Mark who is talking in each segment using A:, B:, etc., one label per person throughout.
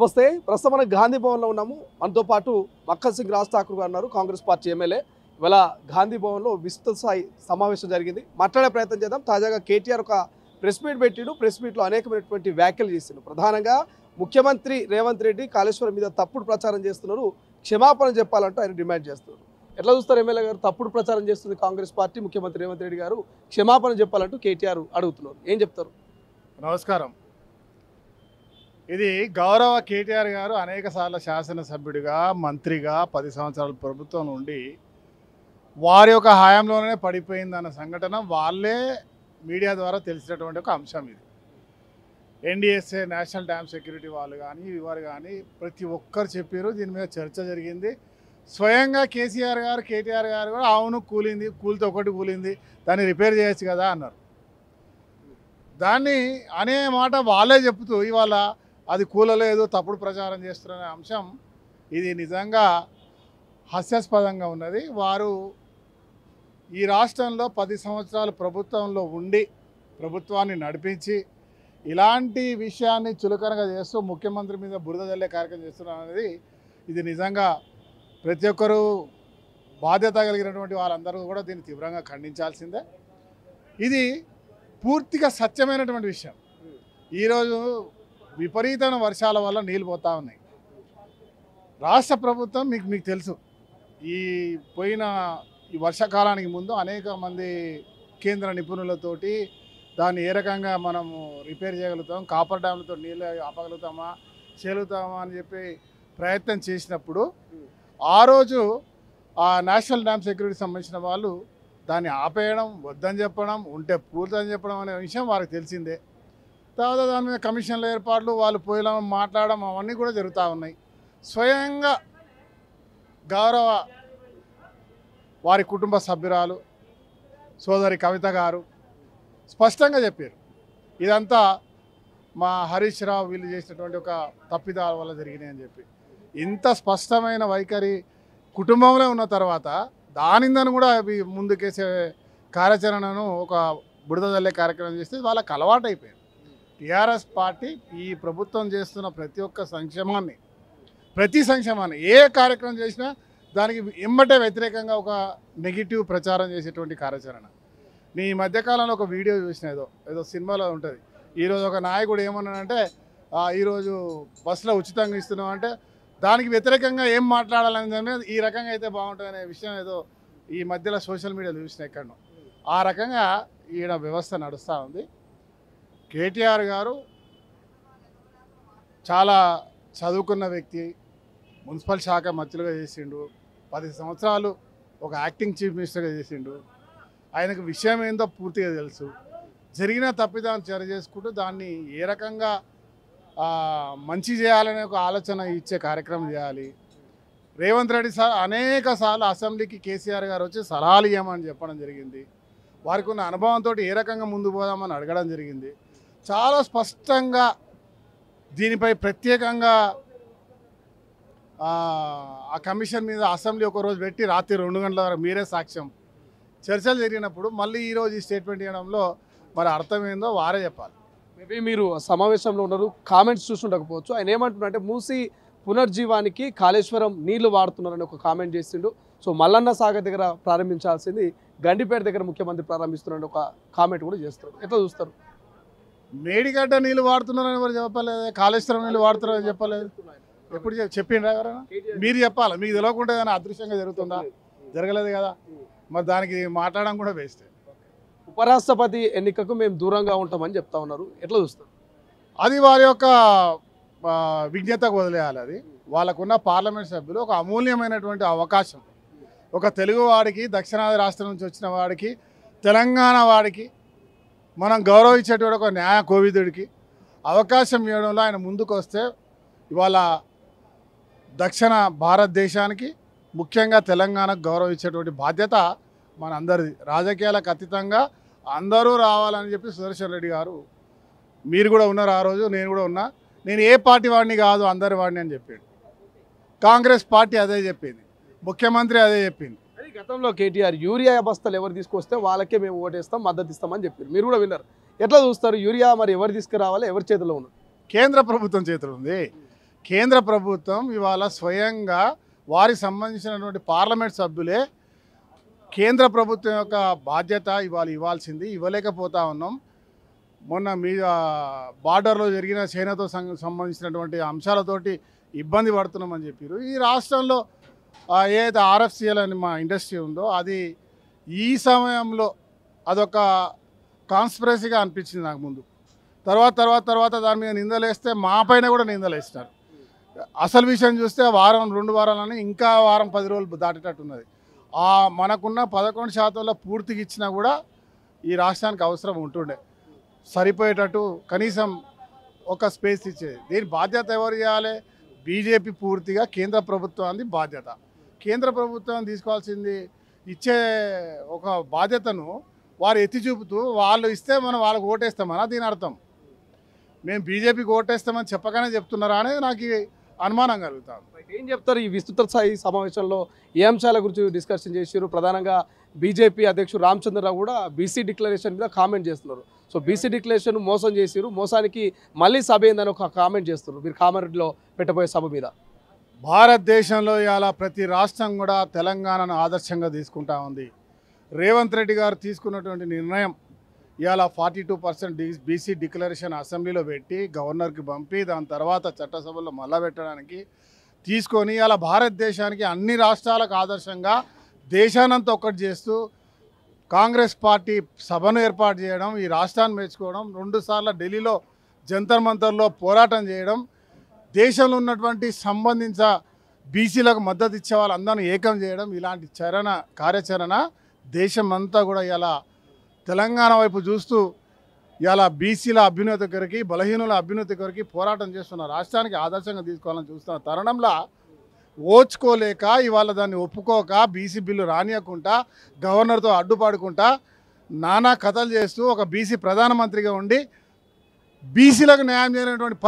A: నమస్తే. ప్రస్తుతం మనం గాంధీ భవన్లో ఉన్నాము. మనతో పాటు మక్కన్ సింగ్ రాజ్ ఠాకూర్ గారు ఉన్నారు, కాంగ్రెస్ పార్టీ ఎమ్మెల్యే. ఇవాళ గాంధీ భవన్లో విస్తృత స్థాయి సమావేశం జరిగింది. మాట్లాడే ప్రయత్నం చేద్దాం. తాజాగా కేటీఆర్ ఒక ప్రెస్ మీట్ పెట్టిండు. ప్రెస్ మీట్లో అనేకమైనటువంటి వ్యాఖ్యలు చేసిండు. ప్రధానంగా ముఖ్యమంత్రి రేవంత్ రెడ్డి కాళేశ్వరం మీద తప్పుడు ప్రచారం చేస్తున్నారు, క్షమాపణ చెప్పాలంటూ ఆయన డిమాండ్ చేస్తున్నారు. ఎట్లా చూస్తారు ఎమ్మెల్యే గారు? తప్పుడు ప్రచారం చేస్తుంది కాంగ్రెస్ పార్టీ, ముఖ్యమంత్రి రేవంత్ రెడ్డి గారు క్షమాపణ చెప్పాలంటూ కేటీఆర్ అడుగుతున్నారు. ఏం చెప్తారు?
B: నమస్కారం. ఇది గౌరవ కేటీఆర్ గారు అనేక సార్లు శాసనసభ్యుడిగా, మంత్రిగా 10 సంవత్సరాల ప్రభుత్వం నుండి వారి యొక్క హయాంలోనే పడిపోయిందన్న సంఘటన వాళ్ళే మీడియా ద్వారా తెలిసినటువంటి ఒక అంశం. ఇది ఎన్డీఎస్ఏ నేషనల్ డ్యామ్ సెక్యూరిటీ వాళ్ళు కానీ వారు కానీ ప్రతి ఒక్కరు చెప్పారు. దీని మీద చర్చ జరిగింది. స్వయంగా కేసీఆర్ గారు, కేటీఆర్ గారు కూడా అవును కూలింది, కూలితే ఒకటి కూలింది, దాన్ని రిపేర్ చేయొచ్చు కదా అన్నారు. దాన్ని అనే మాట వాళ్ళే చెప్తూ ఇవాళ అది కూలలేదు, తప్పుడు ప్రచారం చేస్తున్న అంశం ఇది నిజంగా హాస్యాస్పదంగా ఉన్నది. వారు ఈ రాష్ట్రంలో 10 సంవత్సరాలు ప్రభుత్వంలో ఉండి ప్రభుత్వాన్ని నడిపించి ఇలాంటి విషయాన్ని చులకనగా చేస్తూ ముఖ్యమంత్రి మీద బురద జల్లే కార్యక్రమం చేస్తున్నారు అనేది ఇది నిజంగా ప్రతి ఒక్కరూ బాధ్యత కలిగినటువంటి వాళ్ళందరూ కూడా దీన్ని తీవ్రంగా ఖండించాల్సిందే. ఇది పూర్తిగా సత్యమైనటువంటి విషయం. ఈరోజు విపరీతమైన వర్షాల వల్ల నీళ్ళు పోతూ ఉన్నాయి. రాష్ట్ర ప్రభుత్వం మీకు తెలుసు, ఈ పోయిన ఈ వర్షాకాలానికి ముందు అనేక మంది కేంద్ర నిపుణులతోటి దాన్ని ఏ రకంగా మనము రిపేర్ చేయగలుగుతాం, కాపర్ డ్యామ్లతో నీళ్ళు ఆపగలుగుతామా, చేయగలుగుతామా అని చెప్పి ప్రయత్నం చేసినప్పుడు ఆ రోజు ఆ నేషనల్ డ్యామ్ సెక్యూరిటీ సంబంధించిన వాళ్ళు దాన్ని ఆపేయడం, వద్దని చెప్పడం, ఉంటే పూర్తని చెప్పడం అనే విషయం వారికి తెలిసిందే. తర్వాత దాని మీద కమిషన్ల ఏర్పాట్లు, వాళ్ళు పోయిన మాట్లాడడం అవన్నీ కూడా జరుగుతూ ఉన్నాయి. స్వయంగా గౌరవ వారి కుటుంబ సభ్యురాలు సోదరి కవిత గారు స్పష్టంగా చెప్పారు, ఇదంతా మా హరీష్ రావు వీళ్ళు చేసినటువంటి ఒక తప్పిదాల వల్ల జరిగినాయి అని చెప్పి. ఇంత స్పష్టమైన వైఖరి కుటుంబంలో ఉన్న తర్వాత దానిందని కూడా అవి ముందుకేసే కార్యాచరణను ఒక బురద జల్లే కార్యక్రమం చేస్తే వాళ్ళకి అలవాటు అయిపోయింది. టీఆర్ఎస్ పార్టీ ఈ ప్రభుత్వం చేస్తున్న ప్రతి ఒక్క సంక్షేమాన్ని ఏ కార్యక్రమం చేసినా దానికి ఎమ్మటే వ్యతిరేకంగా ఒక నెగిటివ్ ప్రచారం చేసేటువంటి కార్యాచరణ. నీ మధ్యకాలంలో ఒక వీడియో చూసిన, ఏదో సినిమాలో ఉంటుంది. ఈరోజు ఒక నాయకుడు ఏమన్నాడంటే ఈరోజు బస్సులో ఉచితంగా ఇస్తున్నాం అంటే దానికి వ్యతిరేకంగా ఏం మాట్లాడాలని ఈ రకంగా అయితే బాగుంటుందనే విషయం ఏదో ఈ మధ్యలో సోషల్ మీడియాలో చూసిన ఎక్కడో. ఆ రకంగా ఈయన వ్యవస్థ నడుస్తూ ఉంది. కేటీఆర్ గారు చాలా చదువుకున్న వ్యక్తి, మున్సిపల్ శాఖ మంత్రులుగా చేసిండు, 10 సంవత్సరాలు ఒక యాక్టింగ్ చీఫ్ మినిస్టర్గా చేసిండు. ఆయనకు విషయం ఏందో పూర్తిగా తెలుసు. జరిగిన తప్పిదాన్ని చర్య చేసుకుంటూ దాన్ని ఏ రకంగా మంచి చేయాలనే ఒక ఆలోచన ఇచ్చే కార్యక్రమం చేయాలి. రేవంత్ రెడ్డి సార్ అనేక సార్లు అసెంబ్లీకి కేసీఆర్ గారు వచ్చి సలహాలు ఇవ్వమని చెప్పడం జరిగింది. వారికి ఉన్న అనుభవంతో ఏ రకంగా ముందు పోదామని అడగడం జరిగింది. చాలా స్పష్టంగా దీనిపై ప్రత్యేకంగా ఆ కమిషన్ మీద అసెంబ్లీ ఒకరోజు పెట్టి రాత్రి 2 గంటల వరకు మీరే సాక్ష్యం చర్చలు జరిగినప్పుడు మళ్ళీ ఈరోజు ఈ స్టేట్మెంట్ ఇవ్వడంలో మరి అర్థం ఏందో వారే చెప్పాలి.
A: మేబీ మీరు సమావేశంలో ఉన్నారు, కామెంట్స్ చూస్తుండకపోవచ్చు. ఆయన ఏమంటున్నారంటే మూసి పునర్జీవానికి కాళేశ్వరం నీళ్లు వాడుతున్నారని ఒక కామెంట్ చేసిండు. సో మల్లన్న సాగర్ దగ్గర ప్రారంభించాల్సింది గండిపేట దగ్గర ముఖ్యమంత్రి ప్రారంభిస్తున్నారని ఒక కామెంట్ కూడా చేస్తారు. ఎట్లా చూస్తారు?
B: మేడిగడ్డ నీళ్ళు వాడుతున్నారని ఎవరు చెప్పలేదు, కాళేశ్వరం నీళ్ళు వాడుతున్నారని చెప్పలేదు. ఎప్పుడు చెప్పిండ్రా ఎవరైనా? మీరు చెప్పాలి. మీకు తెలియకుండా ఏదైనా అదృశ్యంగా జరుగుతుందా? జరగలేదు కదా. మరి దానికి మాట్లాడడం కూడా వేస్ట్.
A: ఉపరాష్ట్రపతి ఎన్నికకు మేము దూరంగా ఉంటామని చెప్తా ఉన్నారు. ఎట్లా చూస్తారు?
B: అది వారి యొక్క విజ్ఞతకు వదిలేయాలి. అది వాళ్ళకున్న పార్లమెంట్ సభ్యులు ఒక అమూల్యమైనటువంటి అవకాశం. ఒక తెలుగువాడికి, దక్షిణాది రాష్ట్రం నుంచి వచ్చిన వాడికి, తెలంగాణ వాడికి మనం గౌరవించేటువంటి ఒక న్యాయ కోవిదుడికి అవకాశం ఇవ్వడంలో ఆయన ముందుకు వస్తే ఇవాళ దక్షిణ భారతదేశానికి, ముఖ్యంగా తెలంగాణకు గౌరవించేటువంటి బాధ్యత మనందరిది. రాజకీయాలకు అతీతంగా అందరూ రావాలని చెప్పి సుదర్శన్ రెడ్డి గారు, మీరు కూడా ఉన్నారు ఆ రోజు, నేను కూడా ఉన్నా, నేను ఏ పార్టీ వాడిని కాదు అందరి వాడిని అని చెప్పాడు. కాంగ్రెస్ పార్టీ అదే చెప్పింది, ముఖ్యమంత్రి అదే చెప్పింది.
A: గతంలో కేటీఆర్ యూరియా బస్తాలు ఎవరు తీసుకొస్తే వాళ్ళకే మేము ఓటేస్తాం, మద్దతు ఇస్తామని చెప్పారు. మీరు కూడా విన్నారు. ఎట్లా చూస్తారు? యూరియా మరి ఎవరు తీసుకురావాలి, ఎవరి చేతిలో ఉన్నారు?
B: కేంద్ర ప్రభుత్వం చేతిలో ఉంది. కేంద్ర ప్రభుత్వం ఇవాళ స్వయంగా వారికి సంబంధించినటువంటి పార్లమెంట్ సభ్యులే కేంద్ర ప్రభుత్వం యొక్క బాధ్యత ఇవాళ ఇవ్వాల్సింది, ఇవ్వలేకపోతా ఉన్నాం. మొన్న మీ బార్డర్లో జరిగిన చైనాతో సంబంధించినటువంటి అంశాలతోటి ఇబ్బంది పడుతున్నామని చెప్పారు. ఈ రాష్ట్రంలో ఏదైతే ఆర్ఎఫ్సిఎల్ అని మా ఇండస్ట్రీ ఉందో అది ఈ సమయంలో అదొక కాన్స్పిరసీగా అనిపించింది నాకు ముందు. తర్వాత దాని మీద నిందలేస్తే మా పైన కూడా నిందలేస్తారు. అసలు విషయం చూస్తే వారం 2 వారాలని ఇంకా వారం 10 రోజులు దాటేటట్టున్నది. మనకున్న 11% పూర్తిగా ఇచ్చినా కూడా ఈ రాష్ట్రానికి అవసరం ఉంటుండే, సరిపోయేటట్టు కనీసం ఒక స్పేస్ ఇచ్చేది. దీని బాధ్యత ఎవరు చేయాలి? బీజేపీ పూర్తిగా కేంద్ర ప్రభుత్వానికి బాధ్యత. కేంద్ర ప్రభుత్వం తీసుకోవాల్సింది ఇచ్చే ఒక బాధ్యతను వారు ఎత్తి చూపుతూ వాళ్ళు ఇస్తే మనం వాళ్ళకి ఓటేస్తామని దీని అర్థం. మేము బీజేపీకి ఓటేస్తామని చెప్పగానే చెప్తున్నారా అనేది నాకు అనుమానం కలుగుతాను.
A: ఏం చెప్తారు ఈ విస్తృత స్థాయి సమావేశంలో? ఏ అంశాల గురించి డిస్కషన్ చేశారు? ప్రధానంగా బీజేపీ అధ్యక్షుడు రామచంద్రరావు కూడా బీసీ డిక్లరేషన్ మీద కామెంట్ చేస్తున్నారు. సో బీసీ డిక్లరేషన్ మోసం చేశారు, మోసానికి మళ్ళీ సభ ఏందని ఒక కామెంట్ చేస్తున్నారు. మీరు కామెంట్లో పెట్టబోయే సభ మీద
B: భారతదేశంలో ఇవాళ ప్రతి రాష్ట్రం కూడా తెలంగాణను ఆదర్శంగా తీసుకుంటా ఉంది. రేవంత్ రెడ్డి గారు తీసుకున్నటువంటి నిర్ణయం ఇవాళ 42% బీసీ డిక్లరేషన్ అసెంబ్లీలో పెట్టి గవర్నర్కి పంపి దాని తర్వాత చట్టసభలో మళ్ళా పెట్టడానికి తీసుకొని ఇవాళ భారతదేశానికి అన్ని రాష్ట్రాలకు ఆదర్శంగా దేశానంతా ఒక్కటి చేస్తూ కాంగ్రెస్ పార్టీ సభను ఏర్పాటు చేయడం, ఈ రాష్ట్రాన్ని మెచ్చుకోవడం, 2 సార్లు ఢిల్లీలో జంతర్ మంతర్లో పోరాటం చేయడం, దేశంలో ఉన్నటువంటి సంబంధించిన బీసీలకు మద్దతు ఇచ్చే వాళ్ళందరినీ ఏకం చేయడం, ఇలాంటి కార్యాచరణ దేశం అంతా కూడా ఇలా తెలంగాణ వైపు చూస్తూ ఇలా బీసీల అభ్యున్నతి కొరకు, బలహీనుల అభ్యున్నతి కొరకు పోరాటం చేస్తున్న రాష్ట్రానికి ఆదర్శంగా తీసుకోవాలని చూస్తున్న తరుణంలో ఓచుకోలేక ఇవాళ దాన్ని ఒప్పుకోక బీసీ బిల్లు రానియకుండా గవర్నర్తో అడ్డుపడుకుంటా నానా కథలు చేస్తూ ఒక బీసీ ప్రధానమంత్రిగా ఉండి బీసీలకు న్యాయం చేయనటువంటి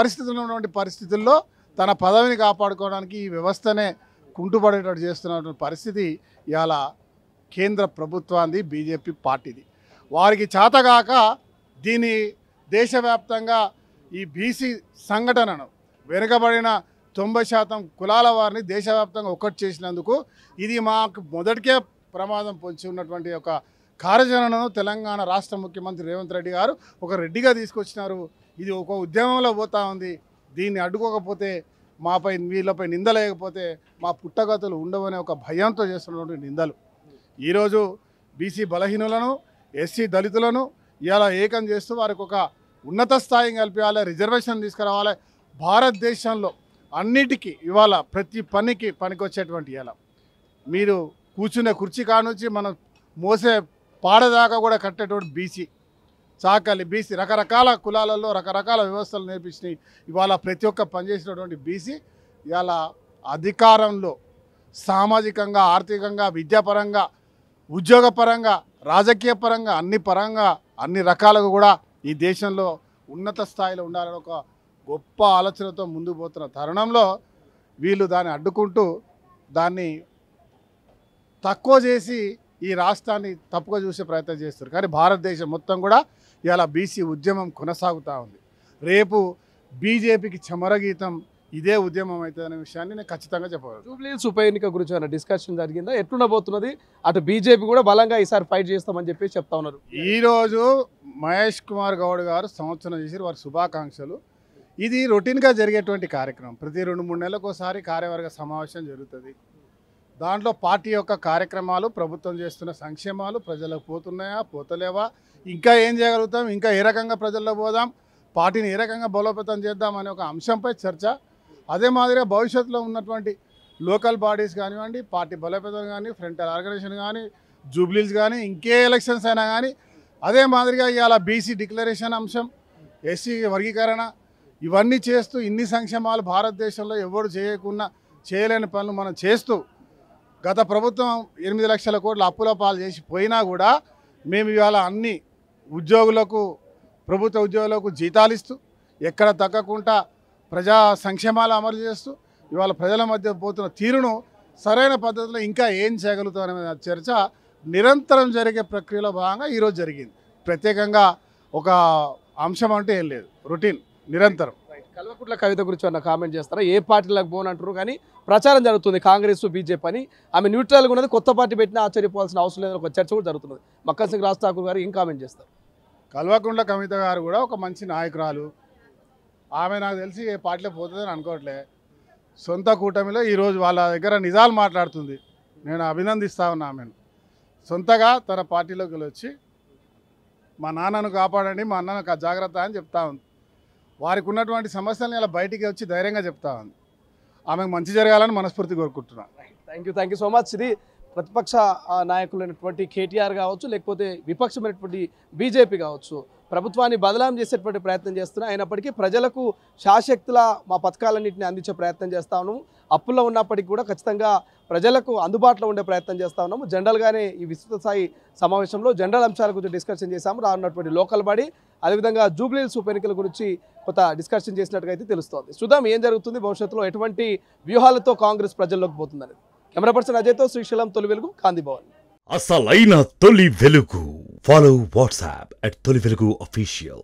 B: పరిస్థితుల్లో తన పదవిని కాపాడుకోవడానికి ఈ వ్యవస్థనే కుంటుపడేటట్టు చేస్తున్నటువంటి పరిస్థితి ఇవాళ కేంద్ర ప్రభుత్వాన్ని బీజేపీ పార్టీది. వారికి చేతగాక దీని దేశవ్యాప్తంగా ఈ బీసీ సంఘటనను వెనుకబడిన 90% కులాల వారిని దేశవ్యాప్తంగా ఒక్కటి చేసినందుకు ఇది మాకు మొదటికే ప్రమాదం పొంచి ఉన్నటువంటి ఒక కార్యాచరణను తెలంగాణ రాష్ట్ర ముఖ్యమంత్రి రేవంత్ రెడ్డి గారు ఒక రెడ్డిగా తీసుకొచ్చినారు. ఇది ఒక ఉద్యమంలో పోతా ఉంది. దీన్ని అడ్డుకోకపోతే వీళ్ళపై నింద లేకపోతే మా పుట్టగతులు ఉండవనే ఒక భయంతో చేస్తున్నటువంటి నిందలు ఈరోజు బీసీ బలహీనులను, ఎస్సీ దళితులను ఇలా ఏకం చేస్తూ వారికి ఒక ఉన్నత స్థాయిని కల్పించాలి, రిజర్వేషన్ తీసుకురావాలి. భారతదేశంలో అన్నిటికీ ఇవాళ ప్రతి పనికొచ్చేటువంటి ఇలా మీరు కూర్చునే కుర్చీ కానుంచి మనం మోసే పాడదాకా కూడా కట్టేటువంటి బీసీ చాకలి బీసీ రకరకాల కులాలలో రకరకాల వ్యవస్థలు నేర్పించినాయి. ఇవాళ ప్రతి ఒక్క పనిచేసినటువంటి బీసీ ఇవాళ అధికారంలో సామాజికంగా, ఆర్థికంగా, విద్యాపరంగా, ఉద్యోగపరంగా, రాజకీయ పరంగా అన్ని రకాలుగా కూడా ఈ దేశంలో ఉన్నత స్థాయిలో ఉండాలని ఒక గొప్ప ఆలోచనతో ముందుకు పోతున్న తరుణంలో వీళ్ళు దాన్ని అడ్డుకుంటూ దాన్ని తక్కువ చేసి ఈ రాష్ట్రాన్ని తప్పుగా చూసే ప్రయత్నం చేస్తారు. కానీ భారతదేశం మొత్తం కూడా ఇలా బీసీ ఉద్యమం కొనసాగుతూ ఉంది. రేపు బీజేపీకి చమరగీతం ఇదే ఉద్యమం అవుతుందనే విషయాన్ని నేను ఖచ్చితంగా చెప్పగలను.
A: జూబ్లీహిల్స్ ఉప ఎన్నిక గురించి ఏమైనా డిస్కషన్ జరిగిందా? ఎట్లుండబోతున్నది? అటు బీజేపీ కూడా బలంగా ఈసారి ఫైట్ చేస్తామని చెప్పి చెప్తా ఉన్నారు.
B: ఈరోజు మహేష్ కుమార్ గౌడ్ గారు సంవత్సరం చేసి వారి శుభాకాంక్షలు. ఇది రొటీన్గా జరిగేటువంటి కార్యక్రమం. ప్రతి 2-3 నెలలకు ఒకసారి కార్యవర్గ సమావేశం జరుగుతుంది. దాంట్లో పార్టీ యొక్క కార్యక్రమాలు, ప్రభుత్వం చేస్తున్న సంక్షేమాలు ప్రజలకు పోతున్నాయా, పోతలేవా, ఇంకా ఏం చేయగలుగుతాం, ఇంకా ఏ రకంగా ప్రజల్లో పోదాం, పార్టీని ఏ రకంగా బలోపేతం చేద్దాం అనే ఒక అంశంపై చర్చ. అదే మాదిరిగా భవిష్యత్తులో ఉన్నటువంటి లోకల్ బాడీస్ కానివ్వండి, పార్టీ బలోపేతం కానీ, ఫ్రంటల్ ఆర్గనైజేషన్ కానీ, జూబ్లీస్ కానీ, ఇంకే ఎలక్షన్స్ అయినా కానీ, అదే మాదిరిగా ఇవాళ బీసీ డిక్లరేషన్ అంశం, ఎస్సీ వర్గీకరణ, ఇవన్నీ చేస్తూ ఇన్ని సంక్షేమాలు భారతదేశంలో ఎవరు చేయలేని పనులు మనం చేస్తూ గత ప్రభుత్వం 8 లక్షల కోట్ల అప్పుల పాలు చేసి పోయినా కూడా మేము ఇవాళ అన్ని ప్రభుత్వ ఉద్యోగులకు జీతాలు ఇస్తూ ఎక్కడ తగ్గకుండా ప్రజా సంక్షేమాలు అమలు చేస్తూ ఇవాళ ప్రజల మధ్య పోతున్న తీరును సరైన పద్ధతిలో ఇంకా ఏం చేయగలుగుతామనే చర్చ నిరంతరం జరిగే ప్రక్రియలో భాగంగా ఈరోజు జరిగింది. ప్రత్యేకంగా ఒక అంశం అంటే ఏం లేదు, రొటీన్ నిరంతరం.
A: కల్వకుంట్ల కవిత గురించి అన్న కామెంట్ చేస్తారా? ఏ పార్టీలకు పోనంటారు కానీ ప్రచారం జరుగుతుంది కాంగ్రెస్ బీజేపీ అని. ఆమె న్యూట్రల్గా ఉన్నది, కొత్త పార్టీ పెట్టినా ఆశ్చర్యపోవాల్సిన అవసరం లేదని ఒక చర్చ కూడా జరుగుతుంది. మక్కన్ సింగ్ రాజ్ ఠాకూర్ గారు ఏం కామెంట్ చేస్తారు?
B: కల్వకుంట్ల కవిత గారు కూడా ఒక మంచి నాయకురాలు. ఆమె నాకు తెలిసి ఏ పార్టీలో పోతుందని అనుకోవట్లే. సొంత కూటమిలో ఈరోజు వాళ్ళ దగ్గర నిజాలు మాట్లాడుతుంది. నేను అభినందిస్తా ఉన్నా ఆమెను. సొంతగా తన పార్టీలోకి వచ్చి మా నాన్నను కాపాడండి, మా అన్నను జాగ్రత్త అని చెప్తా ఉంది. వారికి ఉన్నటువంటి సమస్యలను ఇలా బయటికి వచ్చి ధైర్యంగా చెప్తా ఉంది. ఆమెకు మంచి జరగాలని మనస్ఫూర్తి కోరుకుంటున్నాను.
A: Thank you so much. ఇది ప్రతిపక్ష నాయకులైనటువంటి కేటీఆర్ కావచ్చు, లేకపోతే విపక్షమైనటువంటి బీజేపీ కావచ్చు, ప్రభుత్వాన్ని బదలాం చేసేటువంటి ప్రయత్నం చేస్తున్నాయి. అయినప్పటికీ ప్రజలకు శాశక్తుల మా పథకాలన్నింటినీ అందించే ప్రయత్నం చేస్తా ఉన్నాము. అప్పుల్లో ఉన్నప్పటికీ కూడా ఖచ్చితంగా ప్రజలకు అందుబాటులో ఉండే ప్రయత్నం చేస్తూ ఉన్నాము. జనరల్గానే ఈ విస్తృత స్థాయి సమావేశంలో జనరల్ అంశాల గురించి డిస్కషన్ చేశాము. రానున్నటువంటి లోకల్ బాడీ, అదేవిధంగా జూబ్లీహిల్స్ ఉప ఎన్నికల గురించి కొంత డిస్కషన్ చేసినట్టుగా అయితే తెలుస్తోంది. చూద్దాం ఏం జరుగుతుంది, భవిష్యత్తులో ఎటువంటి వ్యూహాలతో కాంగ్రెస్ ప్రజల్లోకి పోతుందని. కెమెరా పర్సన్ అజయ్తో శ్రీశైలం, తొలి వెలుగు, గాంధీ భవన్.
C: అసలైన తొలి వెలుగు. ఫాలో వాట్సాప్ @తొలి వెలుగు official.